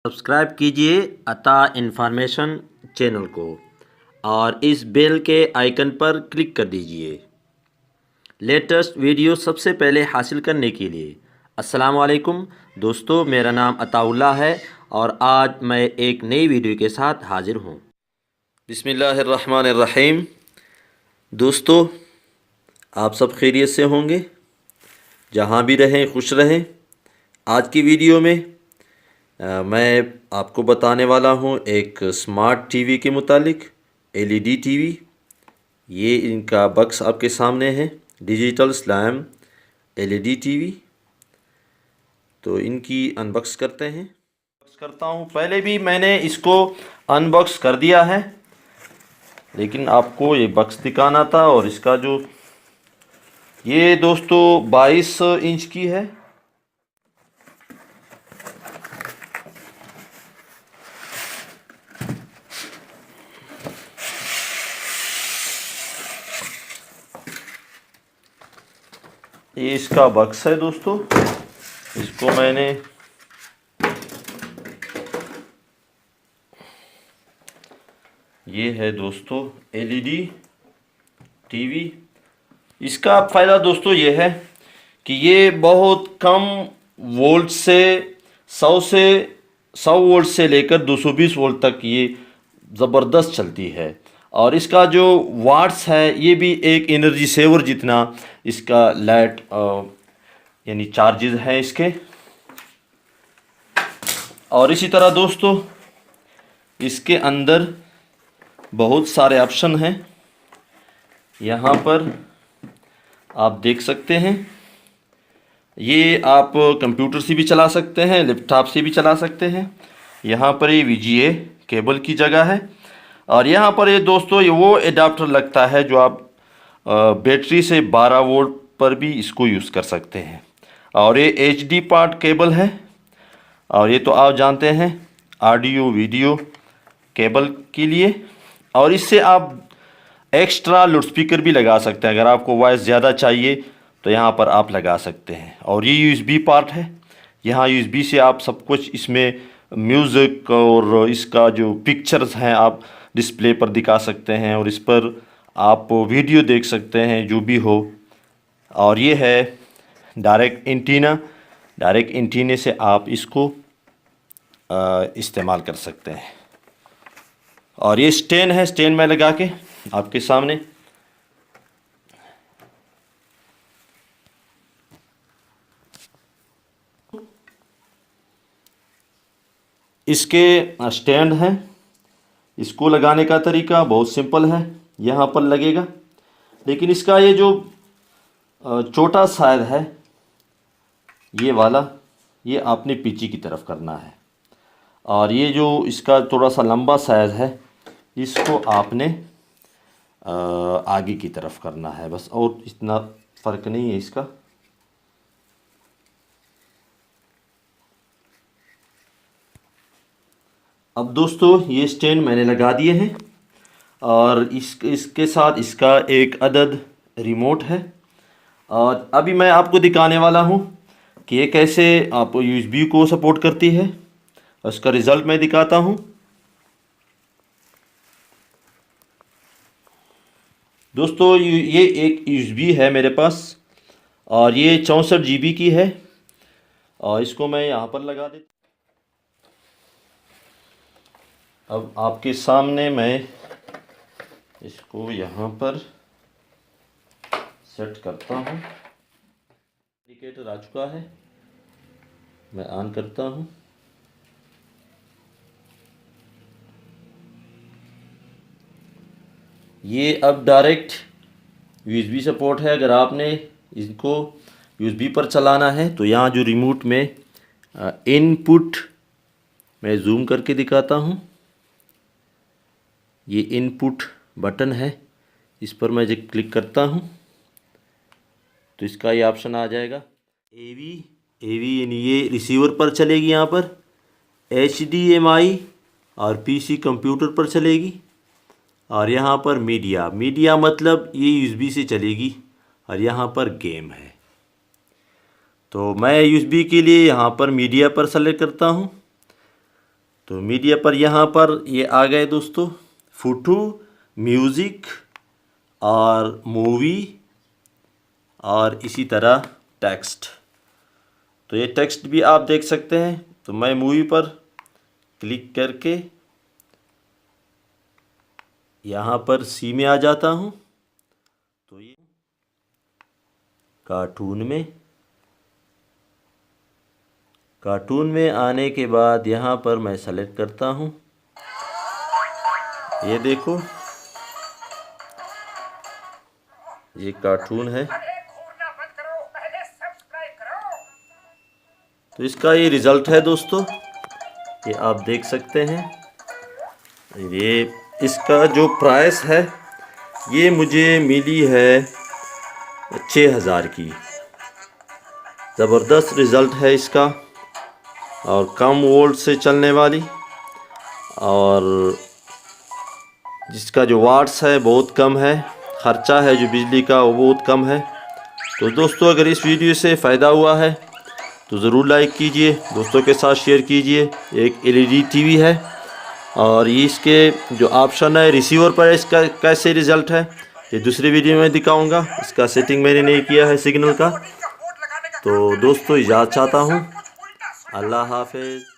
Subscribe कीजिए अता information channel को और इस बेल के आइकन पर क्लिक कर दीजिए लेटेस्ट वीडियो सबसे पहले हासिल करने के लिए। अस्सलाम वालेकुम दोस्तों, मेरा नाम अताउल्लाह है और आज मैं एक नई वीडियो के साथ हाजिर हूँ। बिस्मिल्लाहिर्रहमानिर्रहीम। दोस्तों, आप सब खैरियत से होंगे, जहाँ भी रहें खुश रहें। आज की वीडियो में मैं आपको बताने वाला हूँ एक स्मार्ट टीवी के मुतालिक। एलईडी टीवी, ये इनका बक्स आपके सामने है, डिजिटल स्लैम एलईडी टीवी। तो इनकी अनबॉक्स करते हैं। अनबॉक्स करता हूँ। पहले भी मैंने इसको अनबॉक्स कर दिया है, लेकिन आपको ये बक्स दिखाना था। और इसका जो ये दोस्तों 22 इंच की है। ये इसका बक्स है दोस्तों। इसको मैंने ये है दोस्तों एलईडी टीवी। इसका फ़ायदा दोस्तों ये है कि ये बहुत कम वोल्ट से 100 वोल्ट से लेकर 220 वोल्ट तक ये ज़बरदस्त चलती है। और इसका जो वाट्स है ये भी एक एनर्जी सेवर जितना इसका लाइट यानी चार्जेस हैं इसके। और इसी तरह दोस्तों इसके अंदर बहुत सारे ऑप्शन हैं। यहाँ पर आप देख सकते हैं, ये आप कंप्यूटर से भी चला सकते हैं, लैपटॉप से भी चला सकते हैं। यहाँ पर ये VGA केबल की जगह है। और यहाँ पर ये दोस्तों ये वो एडाप्टर लगता है जो आप बैटरी से 12 वोल्ट पर भी इसको यूज़ कर सकते हैं। और ये HD पार्ट केबल है। और ये तो आप जानते हैं ऑडियो वीडियो केबल के लिए। और इससे आप एक्स्ट्रा लाउड स्पीकर भी लगा सकते हैं। अगर आपको वॉइस ज़्यादा चाहिए तो यहाँ पर आप लगा सकते हैं। और ये USB पार्ट है। यहाँ USB से आप सब कुछ इसमें म्यूज़िक और इसका जो पिक्चर्स हैं आप डिस्प्ले पर दिखा सकते हैं, और इस पर आप वीडियो देख सकते हैं जो भी हो। और ये है डायरेक्ट एंटीना। डायरेक्ट एंटीने से आप इसको इस्तेमाल कर सकते हैं। और ये स्टैंड है, स्टैंड में लगा के आपके सामने इसके स्टैंड हैं। इसको लगाने का तरीका बहुत सिंपल है, यहाँ पर लगेगा। लेकिन इसका ये जो छोटा साइज है ये वाला, ये आपने पीछे की तरफ करना है। और ये जो इसका थोड़ा सा लंबा साइज है इसको आपने आगे की तरफ करना है बस, और इतना फ़र्क नहीं है इसका। अब दोस्तों ये स्टैंड मैंने लगा दिए हैं, और इसके साथ इसका एक अदद रिमोट है। और अभी मैं आपको दिखाने वाला हूँ कि ये कैसे आप USB को सपोर्ट करती है। उसका रिज़ल्ट मैं दिखाता हूँ। दोस्तों ये एक USB है मेरे पास, और ये 64 GB की है। और इसको मैं यहाँ पर लगा देता। अब आपके सामने मैं इसको यहाँ पर सेट करता हूँ। इंडिकेटर आ चुका है, मैं ऑन करता हूँ। ये अब डायरेक्ट USB सपोर्ट है। अगर आपने इसको USB पर चलाना है तो यहाँ जो रिमोट में इनपुट, मैं जूम करके दिखाता हूँ, ये इनपुट बटन है। इस पर मैं जब क्लिक करता हूँ तो इसका ये ऑप्शन आ जाएगा AV यानी ये रिसीवर पर चलेगी। यहाँ पर HDMI और PC कंप्यूटर पर चलेगी। और यहाँ पर मीडिया मतलब ये USB से चलेगी। और यहाँ पर गेम है। तो मैं USB के लिए यहाँ पर मीडिया पर सेलेक्ट करता हूँ। तो मीडिया पर यहाँ पर ये आ गए दोस्तों, फोटो, म्यूज़िक और मूवी और इसी तरह टेक्स्ट। तो ये टेक्स्ट भी आप देख सकते हैं। तो मैं मूवी पर क्लिक करके यहाँ पर सी में आ जाता हूँ। तो ये कार्टून में आने के बाद यहाँ पर मैं सेलेक्ट करता हूँ। ये देखो, ये कार्टून है। तो इसका ये रिज़ल्ट है दोस्तों, ये आप देख सकते हैं। ये इसका जो प्राइस है ये मुझे मिली है 6000 की। ज़बरदस्त रिज़ल्ट है इसका और कम वोल्ट से चलने वाली, और जिसका जो वाट्स है बहुत कम है, ख़र्चा है जो बिजली का वो बहुत कम है। तो दोस्तों अगर इस वीडियो से फ़ायदा हुआ है तो ज़रूर लाइक कीजिए, दोस्तों के साथ शेयर कीजिए। एक एलईडी टीवी है और ये इसके जो ऑप्शन है रिसीवर पर इसका कैसे रिज़ल्ट है ये दूसरी वीडियो में दिखाऊंगा। इसका सेटिंग मैंने नहीं किया है सिग्नल का। तो दोस्तों इजाज़त चाहता हूँ। अल्लाह हाफ़िज़।